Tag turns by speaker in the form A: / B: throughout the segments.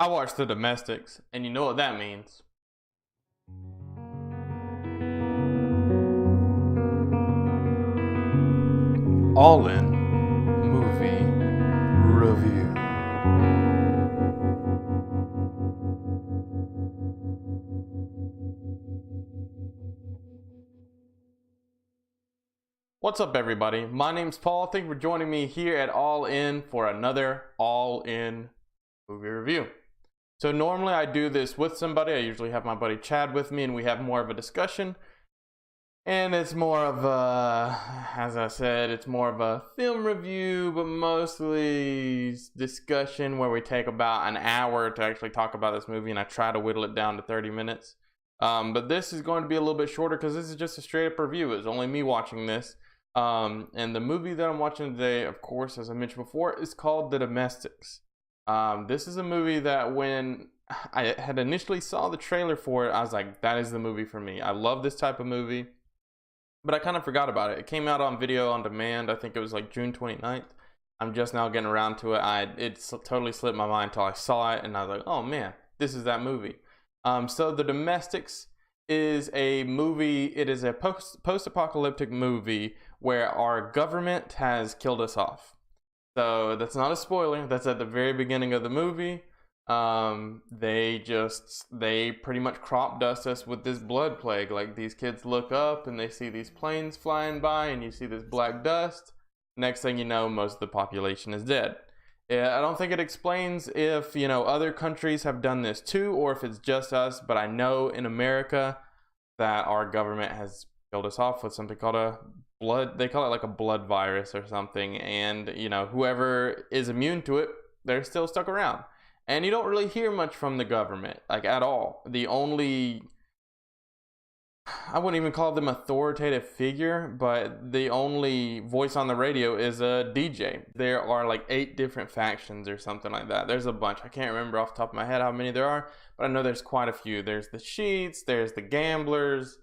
A: I watched The Domestics, and you know what that means. All in movie review. What's up, everybody? My name's Paul. Thank you for joining me here at All In for another All In movie review. So normally I do this with somebody. I usually have my buddy Chad with me, and we have more of a discussion. And it's more of a, as I said, it's more of a film review, but mostly discussion where we take about an hour to actually talk about this movie, and I try to whittle it down to 30 minutes. But this is going to be a little bit shorter because this is just a straight up review. It's only me watching this. And the movie that I'm watching today, of course, as I mentioned before, is called The Domestics. This is a movie that when I had initially saw the trailer for it, I was like, that is the movie for me. I love this type of movie. But I kind of forgot about it. It came out on video on demand. I think it was like June 29th. I'm just now getting around to it. It totally slipped my mind until I saw it, and I was like, oh man, this is that movie. So The Domestics is a movie. It is a post-apocalyptic movie where our government has killed us off. So that's not a spoiler. That's at the very beginning of the movie. They pretty much crop dust us with this blood plague. Like, these kids look up and they see these planes flying by, and you see this black dust. Next thing you know, most of the population is dead. I don't think it explains if, other countries have done this too, or if it's just us, but I know in America that our government has killed us off with something called they call it like a blood virus or something, and whoever is immune to it, they're still stuck around. And you don't really hear much from the government, like, at all. I wouldn't even call them authoritative figure, but the only voice on the radio is a DJ. There are like 8 different factions or something like that. There's a bunch. I can't remember off the top of my head how many there are, but I know there's quite a few. There's the Sheets, there's the Gamblers,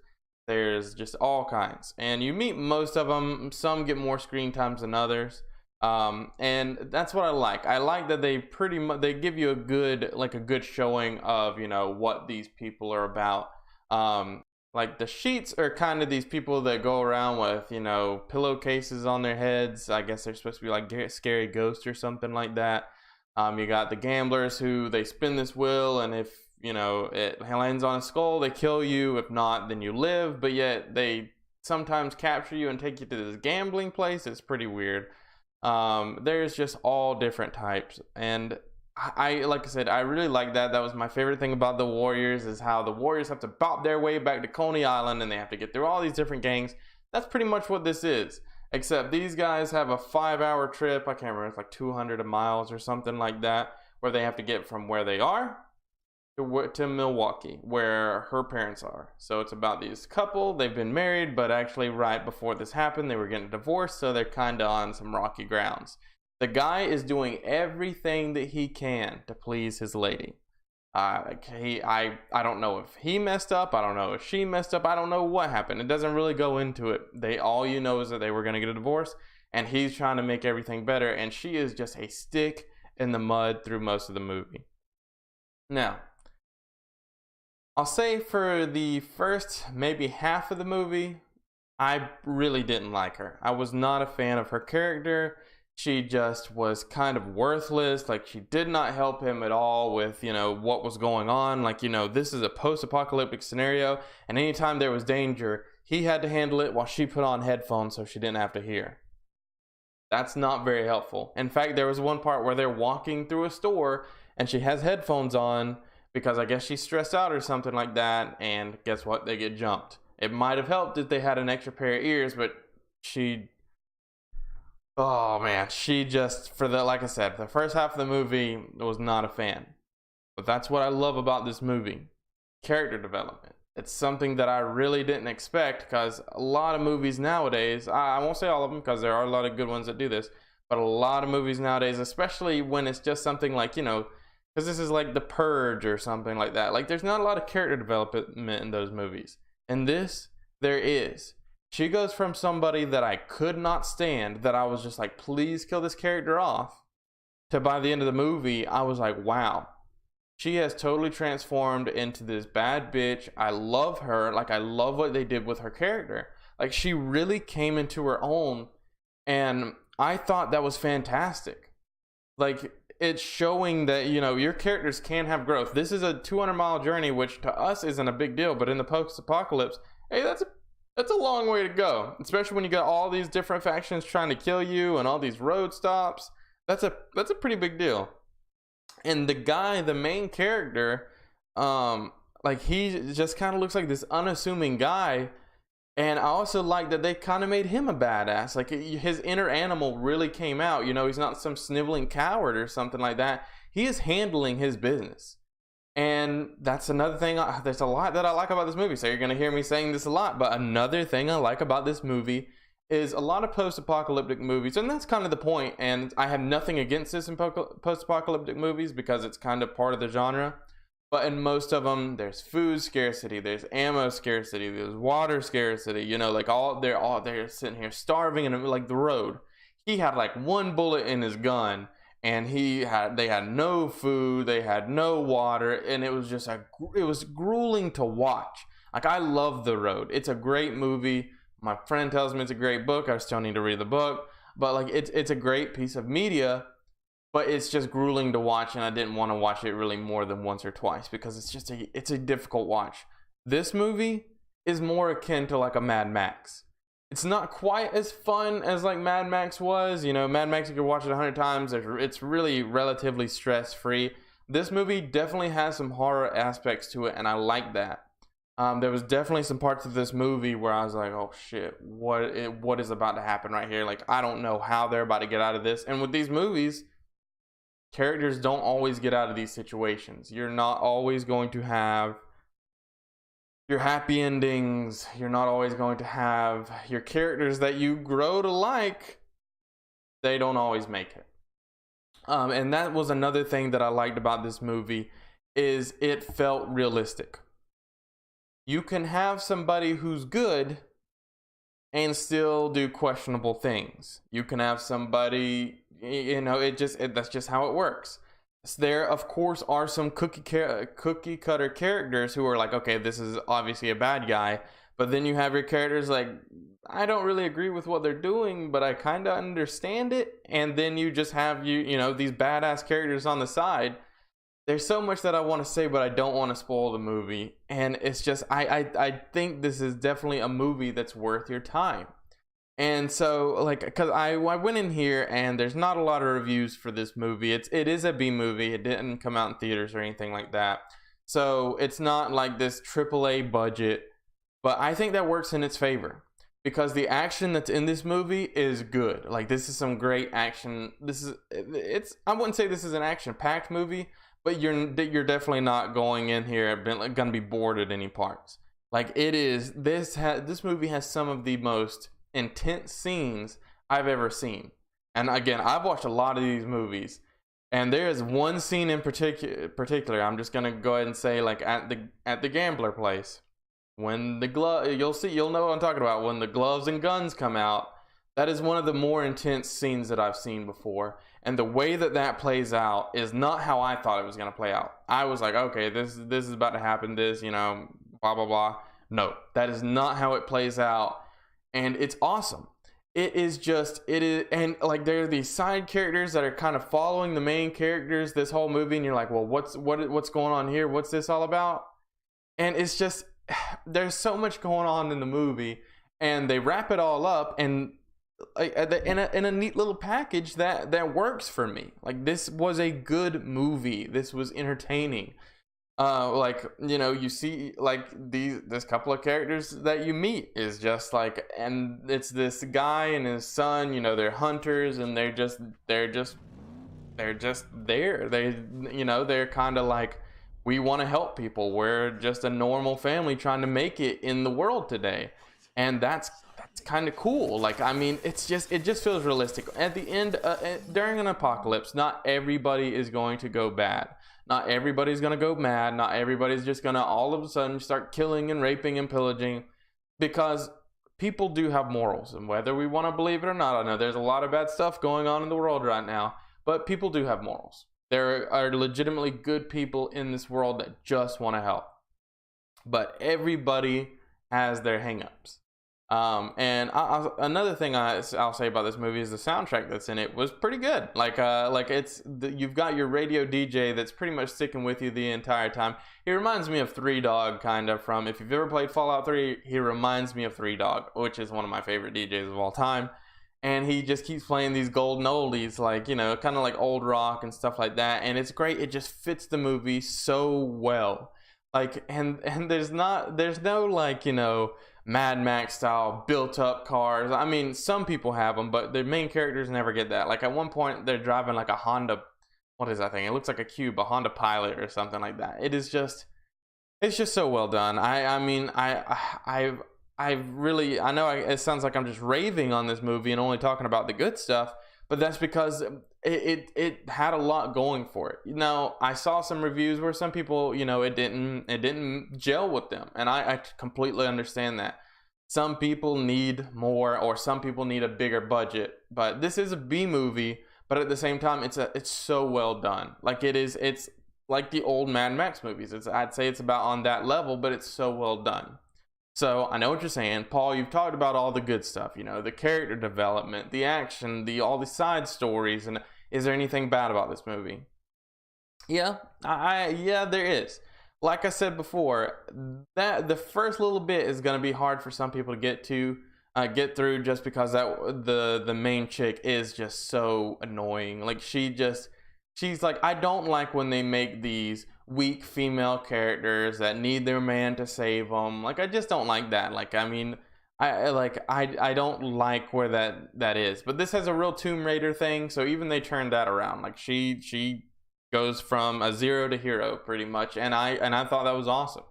A: there's just all kinds. And you meet most of them. Some get more screen times than others. And that's what I like. I like that they they give you a good showing of, what these people are about. Like, the Sheets are kind of these people that go around with, pillowcases on their heads. I guess they're supposed to be like scary ghosts or something like that. You got the Gamblers, who they spin this wheel, and if, it lands on a skull, they kill you. If not, then you live. But yet they sometimes capture you and take you to this gambling place. It's pretty weird. There's just all different types, and like I said, I really like that. That was my favorite thing about the Warriors, is how the Warriors have to bop their way back to Coney Island, and they have to get through all these different gangs. That's pretty much what this is, except these guys have a 5-hour trip. I can't remember, it's like 200 miles or something like that, where they have to get from where they are to Milwaukee, where her parents are. So it's about this couple. They've been married, but actually right before this happened, they were getting divorced, so they're kind of on some rocky grounds. The guy is doing everything that he can to please his lady. I don't know if he messed up. I don't know if she messed up. I don't know what happened. It doesn't really go into it. All you know is that they were going to get a divorce, and he's trying to make everything better, and she is just a stick in the mud through most of the movie. Now, I'll say for the first maybe half of the movie, I really didn't like her. I was not a fan of her character. She just was kind of worthless. Like, she did not help him at all with, what was going on. Like, this is a post-apocalyptic scenario, and anytime there was danger, he had to handle it while she put on headphones so she didn't have to hear. That's not very helpful. In fact, there was one part where they're walking through a store, and she has headphones on, because I guess she's stressed out or something like that, and guess what? They get jumped. It might have helped if they had an extra pair of ears, but oh man, she just, like I said, the first half of the movie was not a fan. But that's what I love about this movie. Character development. It's something that I really didn't expect, because a lot of movies nowadays, I won't say all of them, because there are a lot of good ones that do this, but a lot of movies nowadays, especially when it's just something like, because this is like The Purge or something like that. Like, there's not a lot of character development in those movies. In this, there is. She goes from somebody that I could not stand, that I was just like, please kill this character off, to by the end of the movie, I was like, wow, She has totally transformed into this bad bitch. I love her. Like, I love what they did with her character. Like, she really came into her own, and I thought that was fantastic. Like, it's showing that, you know, your characters can have growth. This is a 200-mile journey, which to us isn't a big deal, but in the post-apocalypse, hey, that's a long way to go, especially when you got all these different factions trying to kill you and all these road stops. That's a pretty big deal. And the guy, the main character, like, he just kind of looks like this unassuming guy. And I also like that they kind of made him a badass. Like, his inner animal really came out. You know, he's not some sniveling coward or something like that. He is handling his business. And that's another thing. There's a lot that I like about this movie. So you're going to hear me saying this a lot. But another thing I like about this movie is a lot of post-apocalyptic movies. And that's kind of the point. And I have nothing against this in post-apocalyptic movies because it's kind of part of the genre. But in most of them, there's food scarcity, there's ammo scarcity, there's water scarcity. You know, like they're sitting here starving, and like The Road, he had like one bullet in his gun, and they had no food, they had no water, and it was just it was grueling to watch. Like, I love The Road. It's a great movie. My friend tells me it's a great book. I still need to read the book, but like it's a great piece of media. But it's just grueling to watch, and I didn't want to watch it really more than once or twice because it's a difficult watch. This movie is more akin to like a Mad Max. It's not quite as fun as like Mad Max was. You know, Mad Max, you could watch it 100 times. It's really relatively stress-free. This movie definitely has some horror aspects to it, and I like that. There was definitely some parts of this movie where I was like, oh shit, what is about to happen right here? Like, I don't know how they're about to get out of this. And with these movies, characters don't always get out of these situations. You're not always going to have your happy endings. You're not always going to have your characters that you grow to like. They don't always make it. And that was another thing that I liked about this movie, is it felt realistic. You can have somebody who's good and still do questionable things. You can have somebody, you know, that's just how it works. There, of course, are some cookie cutter characters who are like, okay, this is obviously a bad guy. But then you have your characters like, I don't really agree with what they're doing, but I kind of understand it. And then you just have, you know, these badass characters on the side. There's so much that I want to say, but I don't want to spoil the movie. And it's just, I think this is definitely a movie that's worth your time. And so, like, because I went in here and there's not a lot of reviews for this movie. It is a B movie. It didn't come out in theaters or anything like that. So it's not like this AAA budget. But I think that works in its favor, because the action that's in this movie is good. Like, this is some great action. I wouldn't say this is an action-packed movie, but you're definitely not going in here going to be bored at any parts. Like, it is, this movie has some of the most intense scenes I've ever seen. And again, I've watched a lot of these movies, and there is one scene in particular. I'm just going to go ahead and say, like, at the gambler place, when the you'll know what I'm talking about, when the gloves and guns come out. That is one of the more intense scenes that I've seen before. And the way that plays out is not how I thought it was going to play out. I was like, okay, this is about to happen, this, you know, blah, blah, blah. No, that is not how it plays out. And it's awesome. It is, and like, there are these side characters that are kind of following the main characters this whole movie. And you're like, well, what's going on here? What's this all about? And it's just, there's so much going on in the movie, and they wrap it all up in a neat little package that works for me. Like, this was a good movie. This was entertaining. Like, you know, you see, like, this couple of characters that you meet is just like, and it's this guy and his son, you know, they're hunters, and they're just there. They, you know, they're kind of like, we want to help people. We're just a normal family trying to make it in the world today. And that's kind of cool. Like, I mean, it just feels realistic. At the end, during an apocalypse, not everybody is going to go bad. Not everybody's going to go mad. Not everybody's just going to all of a sudden start killing and raping and pillaging, because people do have morals. And whether we want to believe it or not, I know there's a lot of bad stuff going on in the world right now, but people do have morals. There are legitimately good people in this world that just want to help, but everybody has their hangups. And another thing I'll say about this movie is the soundtrack that's in it was pretty good. Like you've got your radio DJ that's pretty much sticking with you the entire time. He reminds me of Three Dog, kind of, from, if you've ever played Fallout 3, he reminds me of Three Dog, which is one of my favorite DJs of all time. And he just keeps playing these golden oldies, like, you know, kind of like old rock and stuff like that. And it's great. It just fits the movie so well. Like, and there's no, like, you know, Mad Max style built up cars. I mean, some people have them, but the main characters never get that. Like, at one point they're driving like a Honda, what is that thing? It looks like a Cube, a Honda Pilot or something like that. It's just so well done. I know it sounds like I'm just raving on this movie and only talking about the good stuff, but that's because it had a lot going for it. You know, I saw some reviews where some people, you know, it didn't gel with them, and I completely understand that. Some people need more, or some people need a bigger budget, but this is a B movie, but at the same time it's so well done. Like, it's like the old Mad Max movies. I'd say it's about on that level, but it's so well done. So I know what you're saying, Paul. You've talked about all the good stuff, you know, the character development, the action, all the side stories, and is there anything bad about this movie? Yeah, yeah, there is. Like I said before, that the first little bit is going to be hard for some people to get through, just because the main chick is just so annoying. Like, she's like, I don't like when they make these weak female characters that need their man to save them. Like, I just don't like that. Like, I mean, I don't like where that is. But this has a real Tomb Raider thing, so even they turned that around. Like, she goes from a zero to hero pretty much, and I thought that was awesome.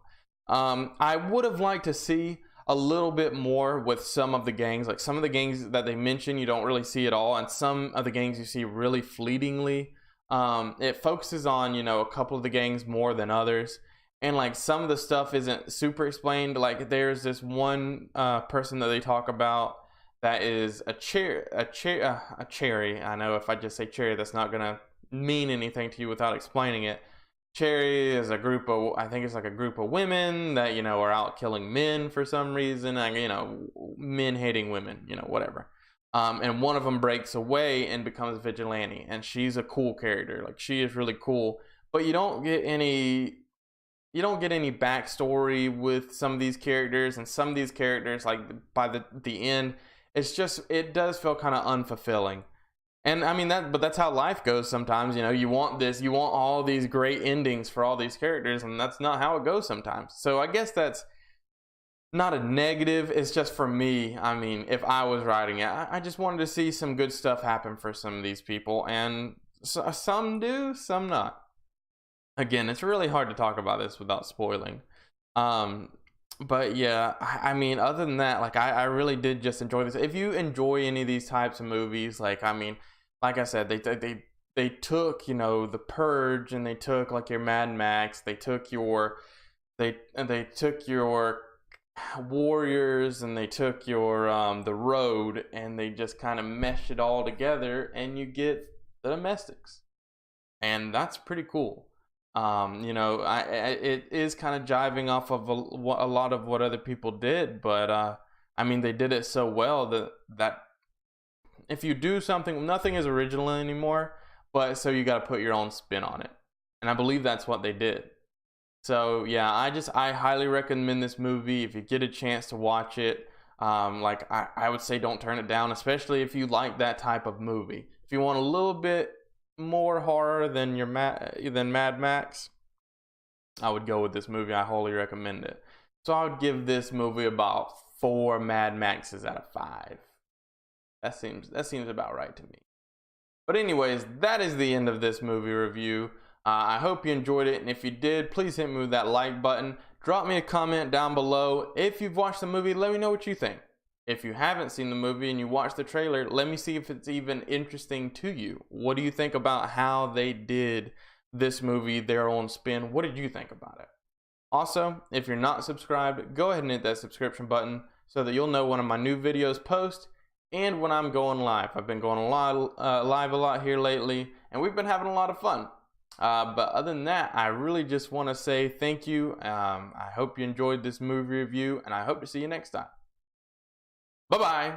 A: I would have liked to see a little bit more with some of the gangs. Like, some of the gangs that they mention you don't really see at all, and some of the gangs you see really fleetingly. It focuses on, you know, a couple of the gangs more than others, and like some of the stuff isn't super explained. Like, there's this one person that they talk about that is a cherry. I know if I just say cherry, that's not gonna mean anything to you without explaining it. Cherry is a group of, I think it's like a group of women that, you know, are out killing men for some reason. You know, men hating women, you know, whatever. And one of them breaks away and becomes a vigilante, and she's a cool character. Like, she is really cool, but you don't get any backstory with some of these characters, and some of these characters, like, by the end, it does feel kind of unfulfilling. And I mean, but that's how life goes sometimes. You know, you want all these great endings for all these characters, and that's not how it goes sometimes. So I guess that's not a negative. It's just, for me, I mean, if I was writing it, I just wanted to see some good stuff happen for some of these people, and some do, some not. Again, it's really hard to talk about this without spoiling. But yeah, I mean, other than that, like, I really did just enjoy this. If you enjoy any of these types of movies, like, I mean, like I said, they took, you know, The Purge, and they took, like, your Mad Max, they took your Warriors, and they took your The Road, and they just kind of meshed it all together, and you get The Domestics, and that's pretty cool. You know, it is kind of jiving off of a lot of what other people did, but I mean, they did it so well that if you do something, nothing is original anymore, but so you got to put your own spin on it, and I believe that's what they did. So yeah, I highly recommend this movie if you get a chance to watch it. Like, I would say don't turn it down, especially if you like that type of movie. If you want a little bit more horror than Mad Max, I would go with this movie. I wholly recommend it. So I would give this movie about 4 Mad Maxes out of 5. That seems about right to me. But anyways, that is the end of this movie review. I hope you enjoyed it, and if you did, please hit me with that like button. Drop me a comment down below. If you've watched the movie, let me know what you think. If you haven't seen the movie and you watched the trailer, let me see if it's even interesting to you. What do you think about how they did this movie, their own spin? What did you think about it? Also, if you're not subscribed, go ahead and hit that subscription button so that you'll know when my new videos post and when I'm going live. I've been going live a lot here lately, and we've been having a lot of fun. But other than that, I really just want to say thank you. I hope you enjoyed this movie review, and I hope to see you next time. Bye-bye.